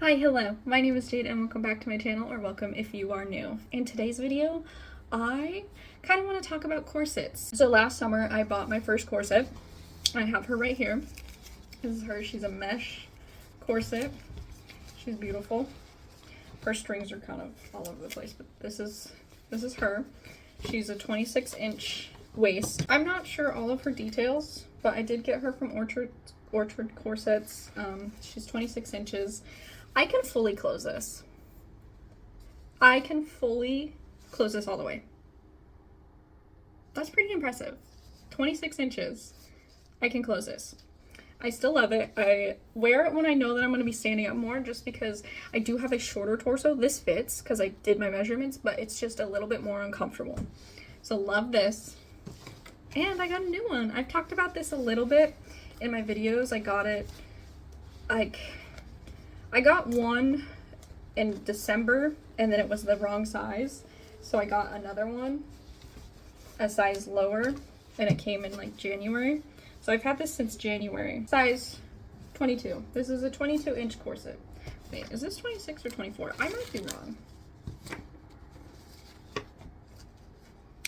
Hi, hello, my name is Jade and welcome back to my channel, or welcome if you are new. In today's video, I kind of want to talk about corsets. So last summer I bought my first corset. I have her right here. This is her. She's a mesh corset. She's beautiful. Her strings are kind of all over the place, but this is her. She's a 26-inch waist. I'm not sure all of her details, but I did get her from Orchard Corsets. She's 26 inches. I can fully close this. I can fully close this all the way. That's pretty impressive. 26 inches. I can close this. I still love it. I wear it when I know that I'm going to be standing up more, just because I do have a shorter torso. This fits because I did my measurements, but it's just a little bit more uncomfortable. So love this. And I got a new one. I've talked about this a little bit in my videos. I got it I got one in December and then it was the wrong size. So I got another one, a size lower, and it came in like January. So I've had this since January. Size 22. This is a 22-inch corset. Wait, is this 26 or 24? I might be wrong.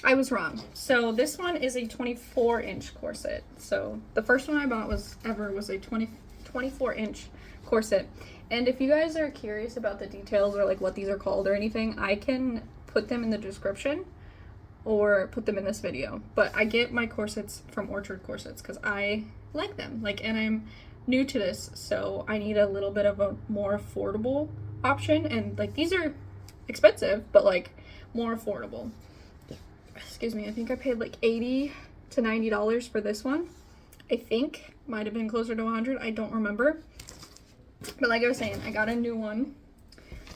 I was wrong. So this one is a 24-inch corset. So the first one I bought was a 24-inch corset. And if you guys are curious about the details or like what these are called or anything, I can put them in the description or put them in this video. But I get my corsets from Orchard Corsets because I like them. And I'm new to this, so I need a little bit of a more affordable option. And these are expensive, but more affordable. Excuse me, I think I paid $80 to $90 for this one. I think might have been closer to 100. I don't remember. But like I was saying, I got a new one.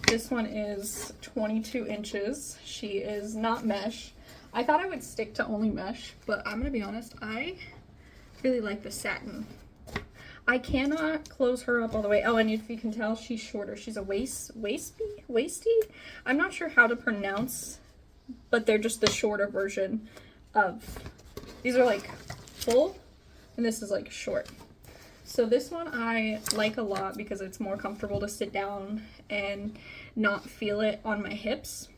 This one is 22 inches. She is not mesh. I thought I would stick to only mesh, but I'm gonna be honest, I really like the satin. I cannot close her up all the way. Oh, and if you can tell, she's shorter. She's a waisty? I'm not sure how to pronounce, but they're just the shorter version of, these are full, and this is short. So this one I like a lot because it's more comfortable to sit down and not feel it on my hips.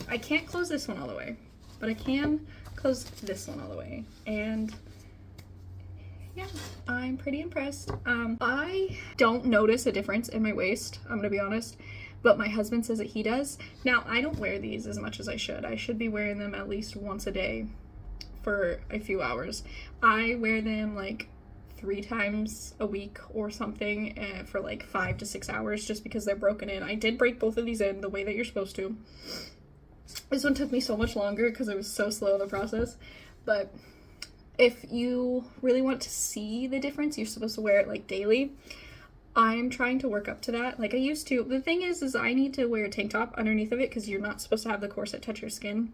I can't close this one all the way, but I can close this one all the way. And yeah, I'm pretty impressed. I don't notice a difference in my waist, I'm gonna be honest, but my husband says that he does. Now, I don't wear these as much as I should. I should be wearing them at least once a day for a few hours. I wear them 3 times a week or something for 5 to 6 hours just because they're broken in. I did break both of these in the way that you're supposed to. This one took me so much longer because it was so slow in the process. But if you really want to see the difference, you're supposed to wear it daily. I'm trying to work up to that I used to. The thing is I need to wear a tank top underneath of it because you're not supposed to have the corset touch your skin.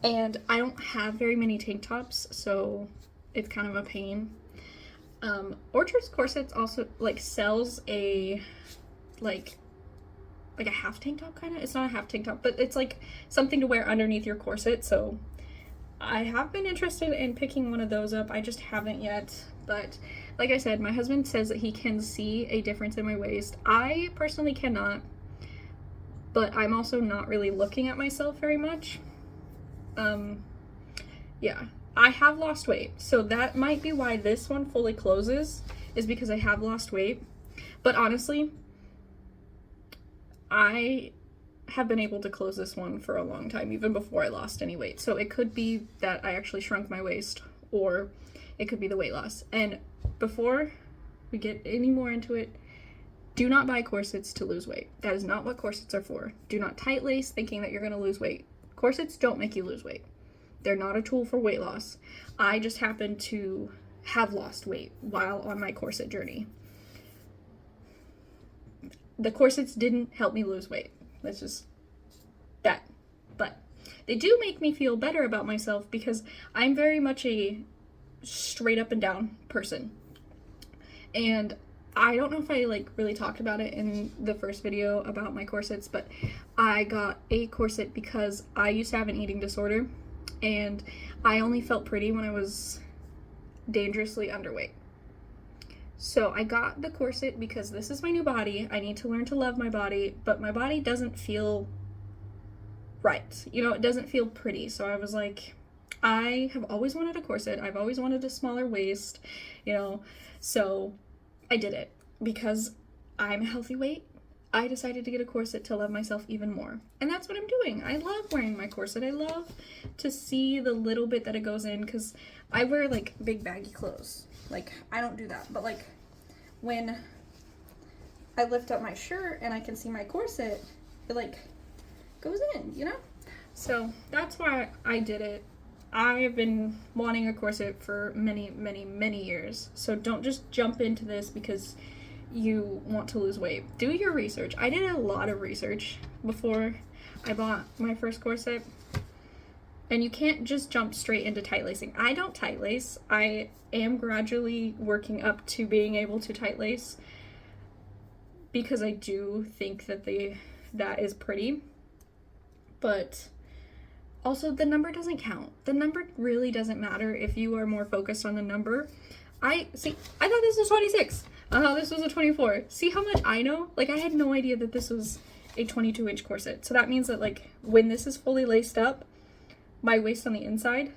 And I don't have very many tank tops, so it's kind of a pain. Orchard's Corsets also sells a a half tank top kind of. It's not a half tank top, but it's something to wear underneath your corset. So I have been interested in picking one of those up. I just haven't yet. But like I said, my husband says that he can see a difference in my waist. I personally cannot, but I'm also not really looking at myself very much. Yeah. I have lost weight, so that might be why this one fully closes, is because I have lost weight. But honestly, I have been able to close this one for a long time, even before I lost any weight. So it could be that I actually shrunk my waist, or it could be the weight loss. And before we get any more into it, do not buy corsets to lose weight. That is not what corsets are for. Do not tight lace thinking that you're going to lose weight. Corsets don't make you lose weight. They're not a tool for weight loss. I just happen to have lost weight while on my corset journey. The corsets didn't help me lose weight. That's just that. But they do make me feel better about myself because I'm very much a straight up and down person. And I don't know if I really talked about it in the first video about my corsets, but I got a corset because I used to have an eating disorder. And I only felt pretty when I was dangerously underweight. So I got the corset because this is my new body. I need to learn to love my body, but my body doesn't feel right. You know, it doesn't feel pretty. So I was like, I have always wanted a corset. I've always wanted a smaller waist, you know, so I did it because I'm a healthy weight. I decided to get a corset to love myself even more. And that's what I'm doing. I love wearing my corset. I love to see the little bit that it goes in, because I wear like big baggy clothes. Like, I don't do that. But like when I lift up my shirt and I can see my corset, it like goes in, you know? So that's why I did it. I have been wanting a corset for many, many, many years. So don't just jump into this because you want to lose weight. Do your research. I did a lot of research before I bought my first corset. And you can't just jump straight into tight lacing. I don't tight lace. I am gradually working up to being able to tight lace because I do think that that is pretty. But also, the number doesn't count. The number really doesn't matter if you are more focused on the number. I thought this was 26. I thought this was a 24. See how much I know? Like, I had no idea that this was a 22-inch corset. So that means that, like, when this is fully laced up, my waist on the inside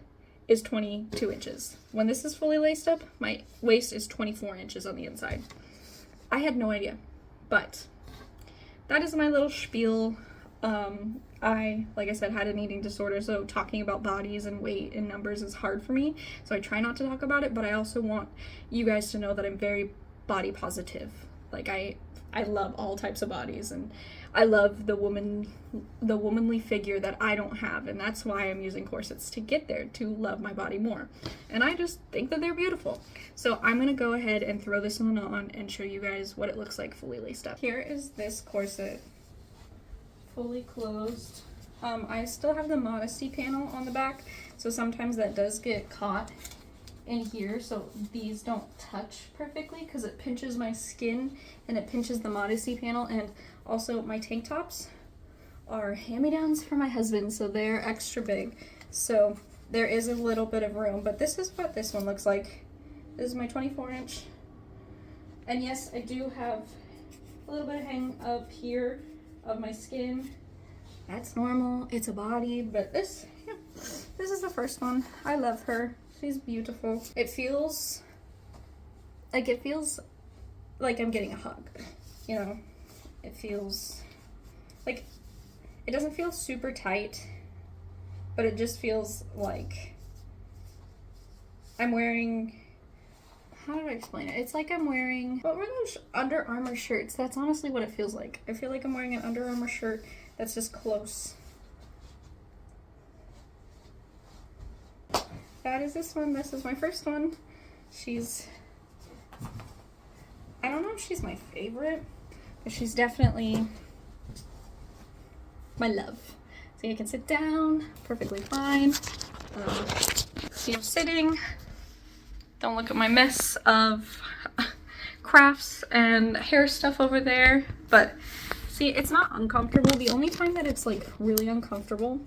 is 22 inches. When this is fully laced up, my waist is 24 inches on the inside. I had no idea. But that is my little spiel. Like I said, had an eating disorder, so talking about bodies and weight and numbers is hard for me. So I try not to talk about it, but I also want you guys to know that I'm very body positive. Like, I love all types of bodies, and I love the womanly figure that I don't have, and that's why I'm using corsets, to get there, to love my body more. And I just think that they're beautiful. So I'm gonna go ahead and throw this one on and show you guys what it looks like fully laced up. Here is this corset, fully closed. I still have the modesty panel on the back, so sometimes that does get caught in here, so these don't touch perfectly because it pinches my skin and it pinches the modesty panel. And also my tank tops are hand-me-downs for my husband, so they're extra big, so there is a little bit of room. But this is what this one looks like. This is my 24-inch, and yes, I do have a little bit of hang up here of my skin. That's normal, it's a body. But this is the first one. I love her. She's beautiful. It feels like I'm getting a hug, you know? It feels like, it doesn't feel super tight, but it just feels like I'm wearing, how do I explain it? It's like I'm wearing, what were those Under Armour shirts? That's honestly what it feels like. I feel like I'm wearing an Under Armour shirt that's just close. That is this one. This is my first one. I don't know if she's my favorite, but she's definitely my love. So I can sit down perfectly fine. See, I'm sitting. Don't look at my mess of crafts and hair stuff over there. But see, it's not uncomfortable. The only time that it's like really uncomfortable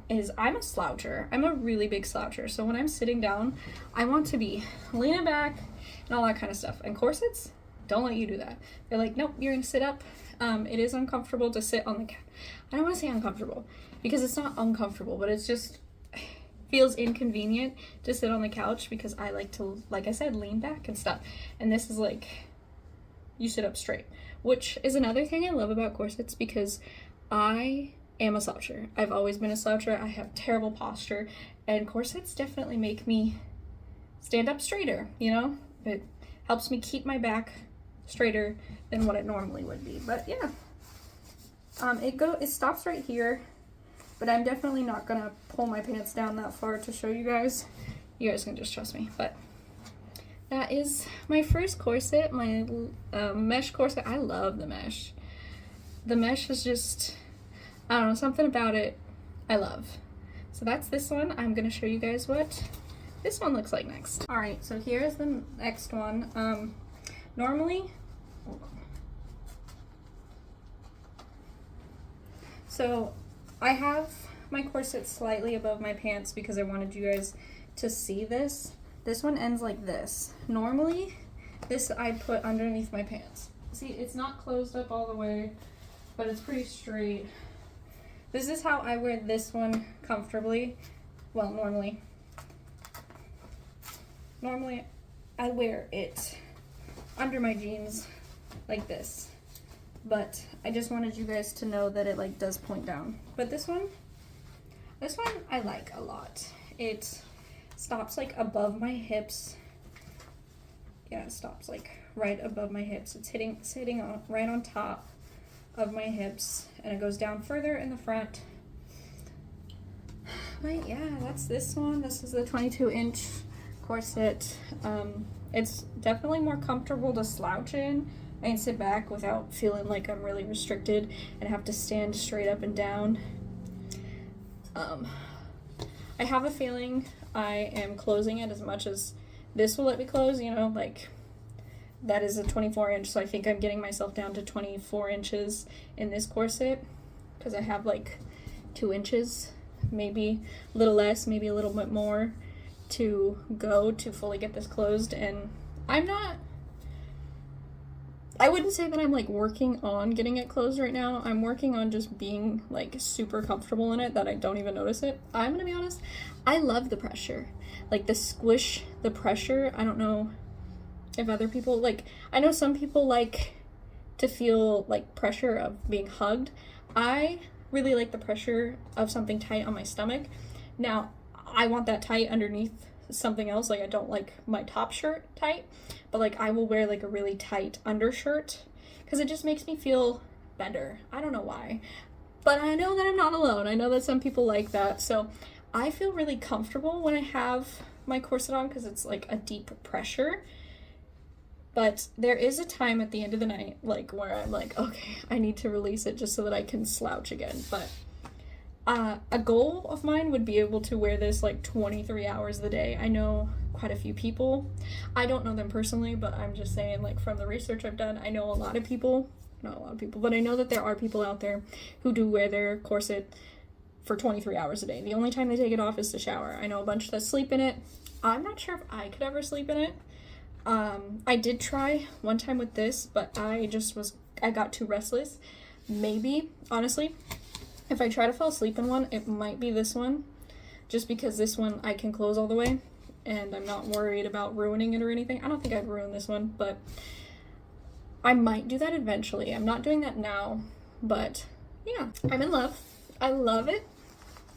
is I'm a sloucher. I'm a really big sloucher. So when I'm sitting down, I want to be leaning back and all that kind of stuff. And corsets don't let you do that. They're like, nope, you're gonna sit up. It is uncomfortable to sit on the couch. I don't want to say uncomfortable because it's not uncomfortable, but it's just feels inconvenient to sit on the couch because I like to, like I said, lean back and stuff. And this is like, you sit up straight, which is another thing I love about corsets because I am a sloucher. I've always been a sloucher. I have terrible posture, and corsets definitely make me stand up straighter, you know? It helps me keep my back straighter than what it normally would be. But yeah, it stops right here, but I'm definitely not gonna pull my pants down that far to show you guys. You guys can just trust me. But that is my first corset, my mesh corset. I love the mesh. The mesh is just, I don't know, something about it I love. So that's this one. I'm gonna show you guys what this one looks like next. All right, so here's the next one. Normally, so I have my corset slightly above my pants because I wanted you guys to see this. This one ends like this. Normally, This I put underneath my pants. See, it's not closed up all the way, but it's pretty straight. This is how I wear this one comfortably. Well, normally I wear it under my jeans like this. But I just wanted you guys to know that it like does point down. But this one I like a lot. It stops like above my hips. Yeah, it stops like right above my hips. It's sitting on right on top of my hips, and it goes down further in the front. But yeah, that's this one. This is the 22-inch corset. It's definitely more comfortable to slouch in and sit back without feeling like I'm really restricted and have to stand straight up and down. I have a feeling I am closing it as much as this will let me close, you know, like that is a 24-inch, so I think I'm getting myself down to 24 inches in this corset because I have like 2 inches, maybe a little less, maybe a little bit more to go to fully get this closed. And I wouldn't say that I'm like working on getting it closed right now. I'm working on just being like super comfortable in it that I don't even notice it. I'm gonna be honest, I love the pressure, like the squish, the pressure. I don't know if other people like, I know some people like to feel like pressure of being hugged. I really like the pressure of something tight on my stomach. Now, I want that tight underneath something else. Like I don't like my top shirt tight, but like I will wear like a really tight undershirt because it just makes me feel better. I don't know why, but I know that I'm not alone. I know that some people like that. So I feel really comfortable when I have my corset on because it's like a deep pressure. But there is a time at the end of the night, like where I'm like, okay, I need to release it just so that I can slouch again. But a goal of mine would be able to wear this like 23 hours of the day. I know quite a few people. I don't know them personally, but I'm just saying, like, from the research I've done, I know a lot of people, not a lot of people, but I know that there are people out there who do wear their corset for 23 hours a day. The only time they take it off is to shower. I know a bunch that sleep in it. I'm not sure if I could ever sleep in it. I did try one time with this, but I got too restless. Maybe, honestly, if I try to fall asleep in one, it might be this one, just because this one I can close all the way, and I'm not worried about ruining it or anything. I don't think I'd ruin this one, but I might do that eventually. I'm not doing that now, but yeah, I'm in love. I love it.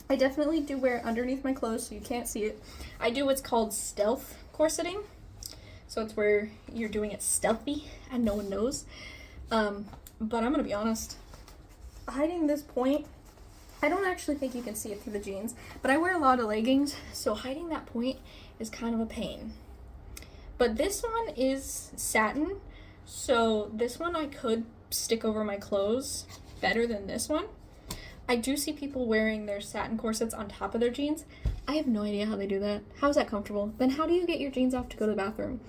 I definitely do wear it underneath my clothes so you can't see it. I do what's called stealth corseting. So it's where you're doing it stealthy and no one knows. But I'm gonna be honest, hiding this point, I don't actually think you can see it through the jeans, but I wear a lot of leggings, so hiding that point is kind of a pain. But this one is satin, so this one I could stick over my clothes better than this one. I do see people wearing their satin corsets on top of their jeans. I have no idea how they do that. How is that comfortable? Then how do you get your jeans off to go to the bathroom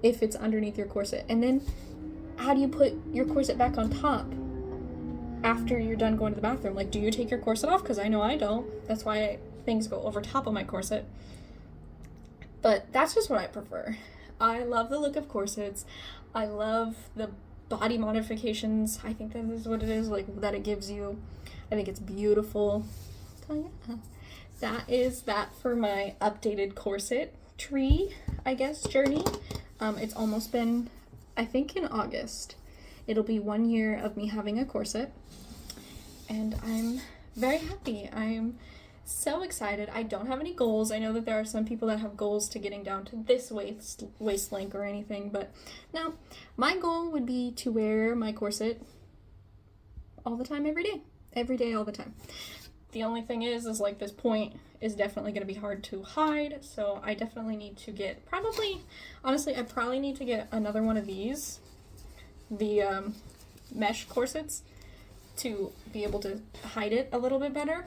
if it's underneath your corset? And then how do you put your corset back on top after you're done going to the bathroom? Like, do you take your corset off? Because I know I don't. That's why things go over top of my corset. But that's just what I prefer. I love the look of corsets. I love the body modifications. I think that is what it is, like, that it gives you. I think it's beautiful. So yeah, that is that for my updated corset tree, I guess, journey. It's almost been, I think in August, it'll be 1 year of me having a corset, and I'm very happy. I'm so excited. I don't have any goals. I know that there are some people that have goals to getting down to this waist length or anything, but no, my goal would be to wear my corset all the time, every day, all the time. The only thing is like this point is definitely going to be hard to hide, so I definitely need to get, honestly, I probably need to get another one of these, the mesh corsets, to be able to hide it a little bit better,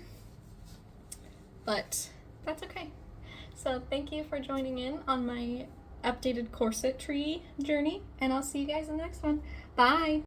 but that's okay. So thank you for joining in on my updated corset tree journey, and I'll see you guys in the next one. Bye!